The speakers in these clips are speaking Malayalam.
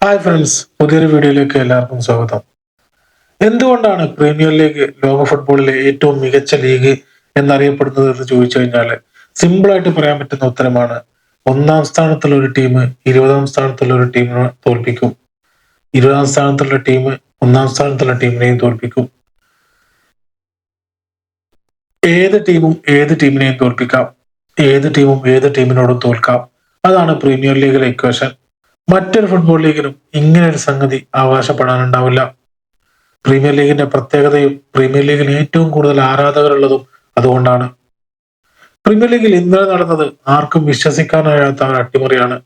ഹായ് ഫ്രണ്ട്സ്, പുതിയൊരു വീഡിയോയിലേക്ക് എല്ലാവർക്കും സ്വാഗതം. എന്തുകൊണ്ടാണ് പ്രീമിയർ ലീഗ് ലോക ഫുട്ബോളിലെ ഏറ്റവും മികച്ച ലീഗ് എന്നറിയപ്പെടുന്നത് എന്ന് ചോദിച്ചു കഴിഞ്ഞാൽ സിമ്പിൾ ആയിട്ട് പറയാൻ പറ്റുന്ന ഉത്തരമാണ്: ഒന്നാം സ്ഥാനത്തുള്ള ഒരു ടീം 20-ാം സ്ഥാനത്തുള്ള ഒരു ടീമിനെ തോൽപ്പിക്കും, 20-ാം സ്ഥാനത്തുള്ള ടീം ഒന്നാം സ്ഥാനത്തുള്ള ടീമിനെയും തോൽപ്പിക്കും. ഏത് ടീമും ഏത് ടീമിനെയും തോൽപ്പിക്കാം, ഏത് ടീമും ഏത് ടീമിനോടും തോൽക്കാം. അതാണ് പ്രീമിയർ ലീഗിലെ ഇക്വേഷൻ. മറ്റൊരു ഫുട്ബോൾ ലീഗിലും ഇങ്ങനെ ഒരു സംഗതി അവകാശപ്പെടാനുണ്ടാവില്ല. പ്രീമിയർ ലീഗിന്റെ പ്രത്യേകതയും പ്രീമിയർ ലീഗിൽ ഏറ്റവും കൂടുതൽ ആരാധകരുള്ളതും അതുകൊണ്ടാണ്. പ്രീമിയർ ലീഗിൽ ഇന്നലെ നടന്നത് ആർക്കും വിശ്വസിക്കാനാകാത്ത ഒരു അട്ടിമറിയാണ്.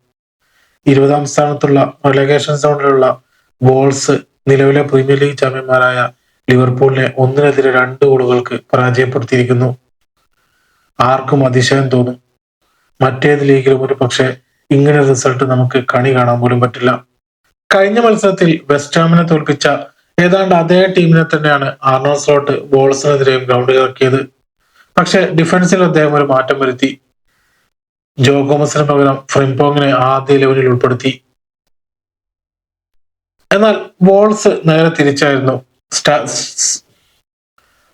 20-ാം സ്ഥാനത്തുള്ള റെലഗേഷൻ സോണിലുള്ള വോൾസ് നിലവിലെ പ്രീമിയർ ലീഗ് ചാമ്പ്യന്മാരായ ലിവർപൂളിനെ 1-2 ഗോളുകൾക്ക് പരാജയപ്പെടുത്തിയിരിക്കുന്നു. ആർക്കും അതിശയം തോന്നും. മറ്റേത് ലീഗിലും ഒരു പക്ഷേ ഇങ്ങനെ റിസൾട്ട് നമുക്ക് കണി കാണാൻ പോലും പറ്റില്ല. കഴിഞ്ഞ മത്സരത്തിൽ വെസ്റ്റ് ഹാമിനെ തോൽപ്പിച്ച ഏതാണ്ട് അതേ ടീമിനെ തന്നെയാണ് ആർണോ സ്ലോട്ട് വോൾസിനെതിരെയും ഗ്രൗണ്ടിൽ ഇറക്കിയത്. പക്ഷെ ഡിഫൻസിൽ അദ്ദേഹം ഒരു മാറ്റം വരുത്തി. ജോ ഗോമസിന് പകരം ഫ്രിംപോങ്ങിനെ ആദ്യ 11-ൽ ഉൾപ്പെടുത്തി. എന്നാൽ വോൾസ് നേരെ തിരിച്ചായിരുന്നു.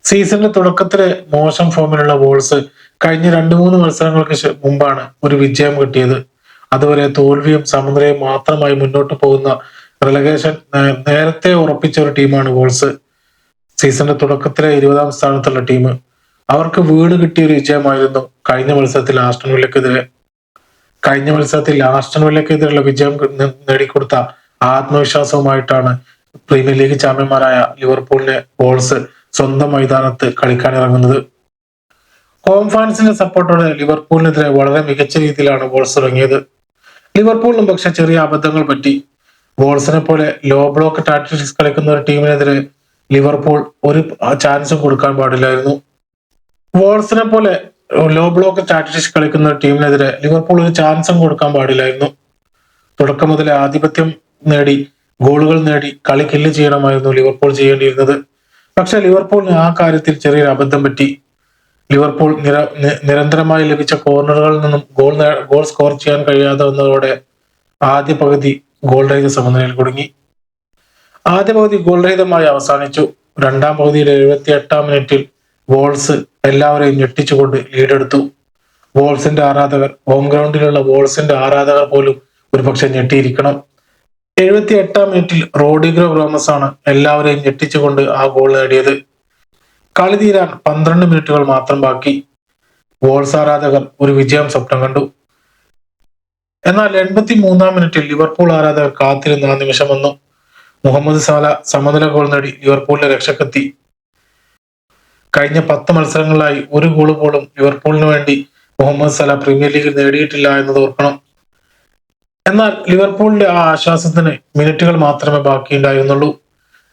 സീസണിന്റെ തുടക്കത്തിലെ മോശം ഫോമിലുള്ള വോൾസ് കഴിഞ്ഞ 2-3 മത്സരങ്ങൾക്ക് മുമ്പാണ് ഒരു വിജയം കിട്ടിയത്. അതുവരെ തോൽവിയും സമനിലയും മാത്രമായി മുന്നോട്ട് പോകുന്ന റെലഗേഷൻ നേരത്തെ ഉറപ്പിച്ച ഒരു ടീമാണ് വോൾസ്. സീസണിന്റെ തുടക്കത്തിലെ 20-ാം സ്ഥാനത്തുള്ള ടീം. അവർക്ക് വീട് കിട്ടിയ ഒരു വിജയമായിരുന്നു കഴിഞ്ഞ മത്സരത്തിൽ ആസ്റ്റൺ വില്ലക്കെതിരെ. കഴിഞ്ഞ മത്സരത്തിൽ ആസ്റ്റൺ വില്ലക്കെതിരെയുള്ള വിജയം നേടിക്കൊടുത്ത ആത്മവിശ്വാസവുമായിട്ടാണ് പ്രീമിയർ ലീഗ് ചാമ്പ്യന്മാരായ ലിവർപൂളിനെ വോൾസ് സ്വന്തം മൈതാനത്ത് കളിക്കാൻ ഇറങ്ങുന്നത്. ഹോം ഫാൻസിന്റെ സപ്പോർട്ടോടെ ലിവർപൂളിനെതിരെ വളരെ മികച്ച രീതിയിലാണ് വോൾസ് ഇറങ്ങിയത്. ലിവർപൂളിനും പക്ഷെ ചെറിയ അബദ്ധങ്ങൾ പറ്റി. വോൾസിനെ പോലെ ലോ ബ്ലോക്ക് ടാക്ടിക്സ് കളിക്കുന്ന ഒരു ടീമിനെതിരെ ലിവർപൂൾ ഒരു ചാൻസും കൊടുക്കാൻ പാടില്ലായിരുന്നു. വോൾസിനെ പോലെ ലോ ബ്ലോക്ക് ടാക്ടിക്സ് കളിക്കുന്ന ഒരു ടീമിനെതിരെ ലിവർപൂൾ ഒരു ചാൻസും കൊടുക്കാൻ പാടില്ലായിരുന്നു. തുടക്കം മുതലേ ആധിപത്യം നേടി ഗോളുകൾ നേടി കളി കില്ല് ചെയ്യണമായിരുന്നു ലിവർപൂൾ ചെയ്യേണ്ടിയിരുന്നത്. പക്ഷെ ലിവർപൂളിന് ആ കാര്യത്തിൽ ചെറിയൊരു അബദ്ധം പറ്റി. ലിവർപൂൾ നിരന്തരമായി ലഭിച്ച കോർണറുകളിൽ നിന്നും ഗോൾ സ്കോർ ചെയ്യാൻ കഴിയാതെ വന്നതോടെ ആദ്യ പകുതി ഗോൾ രഹിത സമനിലയിൽ കുടുങ്ങി. ആദ്യ പകുതി ഗോൾ രഹിതമായി അവസാനിച്ചു. രണ്ടാം പകുതിയിലെ 78-ാം മിനിറ്റിൽ വോൾസ് എല്ലാവരെയും ഞെട്ടിച്ചുകൊണ്ട് ലീഡെടുത്തു. വോൾസിന്റെ ആരാധകർ, ഹോം ഗ്രൗണ്ടിലുള്ള വോൾസിന്റെ ആരാധകർ പോലും ഒരുപക്ഷെ ഞെട്ടിയിരിക്കണം. 78-ാം മിനിറ്റിൽ റോഡിഗ്രോ ഗ്രോമസ് ആണ് എല്ലാവരെയും ഞെട്ടിച്ചുകൊണ്ട് ആ ഗോൾ നേടിയത്. കളി തീരാൻ 12 മിനിറ്റുകൾ മാത്രം ബാക്കി. വോൾസ് ആരാധകർ ഒരു വിജയം സ്വപ്നം കണ്ടു. എന്നാൽ 83-ാം മിനിറ്റിൽ ലിവർപൂൾ ആരാധകർ കാത്തിരുന്ന ആ നിമിഷം വന്നു. മുഹമ്മദ് സാല സമനില ഗോൾ നേടി ലിവർപൂളിന്റെ രക്ഷക്കെത്തി. കഴിഞ്ഞ 10 മത്സരങ്ങളിലായി ഒരു ഗോൾ പോലും ലിവർപൂളിന് വേണ്ടി മുഹമ്മദ് സാല പ്രീമിയർ ലീഗിൽ നേടിയിട്ടില്ല എന്നത് ഓർക്കണം. എന്നാൽ ലിവർപൂളിന്റെ ആ ആശ്വാസത്തിന് മിനിറ്റുകൾ മാത്രമേ ബാക്കിയുണ്ടായിരുന്നുള്ളൂ.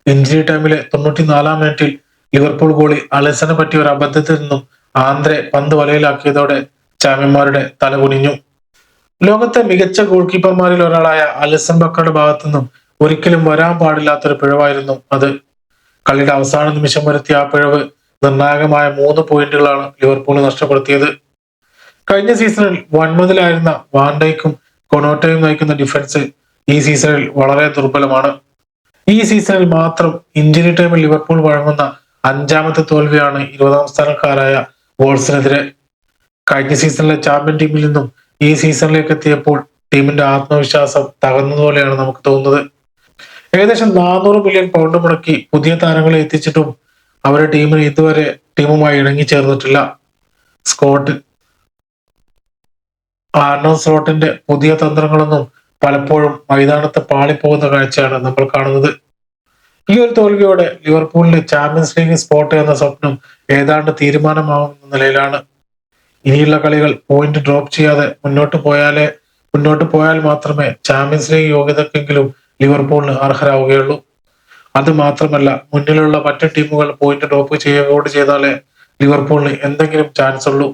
ഇഞ്ചുറി ടൈമിലെ 94-ാം മിനിറ്റിൽ ലിവർപൂൾ ഗോളി അലിസനെ പറ്റിയ ഒരു അബദ്ധത്തിൽ നിന്നും ആന്ദ്രെ പന്ത് വലയിലാക്കിയതോടെ ചാമ്പ്യന്മാരുടെ തല കുനിഞ്ഞു. ലോകത്തെ മികച്ച ഗോൾ കീപ്പർമാരിൽ ഒരാളായ അലിസൺ ബക്കറുടെ ഭാഗത്തു നിന്നും ഒരിക്കലും വരാൻ പാടില്ലാത്തൊരു പിഴവായിരുന്നു അത്. കളിയുടെ അവസാന നിമിഷം വരുത്തിയ ആ പിഴവ് നിർണായകമായ 3 പോയിന്റുകളാണ് ലിവർപൂൾ നഷ്ടപ്പെടുത്തിയത്. കഴിഞ്ഞ സീസണിൽ വൻമതിലായിരുന്ന വാൻഡൈക്കും കൊണോട്ടയും നയിക്കുന്ന ഡിഫൻസ് ഈ സീസണിൽ വളരെ ദുർബലമാണ്. ഈ സീസണിൽ മാത്രം ഇഞ്ചുറി ടൈമിൽ ലിവർപൂൾ വഴങ്ങുന്ന 5ാമത്തെ തോൽവിയാണ് 20-ാം സ്ഥാനക്കാരായ വോൾസിനെതിരെ. കഴിഞ്ഞ സീസണിലെ ചാമ്പ്യൻ ടീമിൽ നിന്നും ഈ സീസണിലേക്ക് എത്തിയപ്പോൾ ടീമിന്റെ ആത്മവിശ്വാസം തകർന്നതുപോലെയാണ് നമുക്ക് തോന്നുന്നത്. ഏകദേശം 400 മില്യൺ പൗണ്ട് മുടക്കി പുതിയ താരങ്ങളെ എത്തിച്ചിട്ടും അവരുടെ ടീമിന് ഇതുവരെ ടീമുമായി ഇണങ്ങി ചേർന്നിട്ടില്ല. ആർണോ സ്ലോട്ടിന്റെ പുതിയ തന്ത്രങ്ങളൊന്നും പലപ്പോഴും മൈതാനത്ത് പാളിപ്പോകുന്ന കാഴ്ചയാണ് നമ്മൾ കാണുന്നത്. ഈ ഒരു തോൽവിയോടെ ലിവർപൂളിന്റെ ചാമ്പ്യൻസ് ലീഗ് സ്പോട്ട് എന്ന സ്വപ്നം ഏതാണ്ട് തീരുമാനമാവുന്ന നിലയിലാണ്. ഇനിയുള്ള കളികൾ പോയിന്റ് ഡ്രോപ്പ് ചെയ്യാതെ മുന്നോട്ട് പോയാൽ മാത്രമേ ചാമ്പ്യൻസ് ലീഗ് യോഗ്യതക്കെങ്കിലും ലിവർപൂളിന് അർഹരാവുകയുള്ളൂ. അത് മാത്രമല്ല, മുന്നിലുള്ള മറ്റു ടീമുകൾ പോയിന്റ് ഡ്രോപ്പ് ചെയ്യുക കൂടി ചെയ്താലേ ലിവർപൂളിന് എന്തെങ്കിലും ചാൻസ് ഉള്ളൂ.